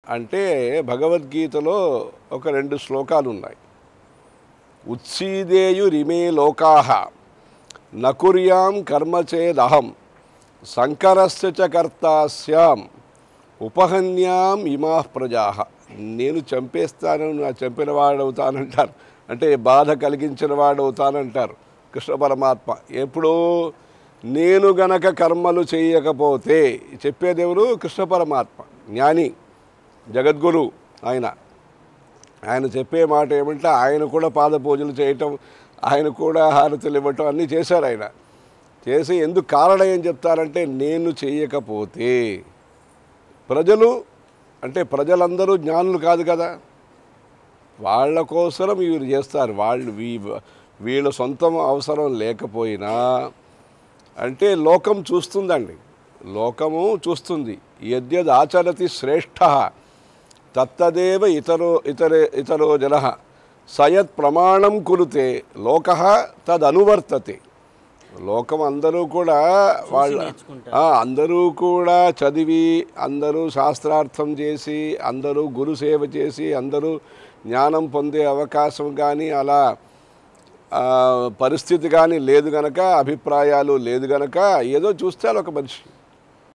అంటే భగవద్గీతలో ఒక 2 శ్లోకాలు ఉన్నాయి. ఉత్సీదేయురిమే లోకాః నకుర్యాం కర్మచేదహం సంకరస్య చ కర్తాస్యాం ఉపహన్యాం ఇమాః ప్రజాః. నేను చంపేస్తాను, నా చంపిన వాడవుతానంటారు. అంటే బాధ కలిగించిన వాడవుతానంటారు కృష్ణ పరమాత్మ. ఎప్పుడూ నేను గనక కర్మలు చేయకపోతే, చెప్పేదెవరు? కృష్ణ పరమాత్మ, జ్ఞాని, జగద్గురు. ఆయన చెప్పే మాట ఏమంటే, ఆయన కూడా పాద పూజలు చేయటం, ఆయన కూడా హారతులు ఇవ్వటం అన్నీ చేశారు. ఆయన చేసి ఎందుకు కారణం ఏం చెప్తారంటే, నేను చేయకపోతే ప్రజలు, అంటే ప్రజలందరూ జ్ఞానులు కాదు కదా, వాళ్ళ కోసం వీరు చేస్తారు. వీళ్ళ సొంతం అవసరం లేకపోయినా, అంటే లోకం చూస్తుందండి, లోకము చూస్తుంది. యద్యద్ ఆచరతి శ్రేష్ఠ తత్తదేవ ఇతరో జనః సయత్ ప్రమాణం కురుతే లోకః తదనువర్తతే. లోకం అందరూ కూడా అందరూ కూడా చదివి, అందరూ శాస్త్రార్థం చేసి, అందరూ గురు సేవ చేసి, అందరూ జ్ఞానం పొందే అవకాశం కానీ అలా పరిస్థితి కానీ లేదు గనక, అభిప్రాయాలు లేదు గనక ఏదో చూస్తారు ఒక మనిషి.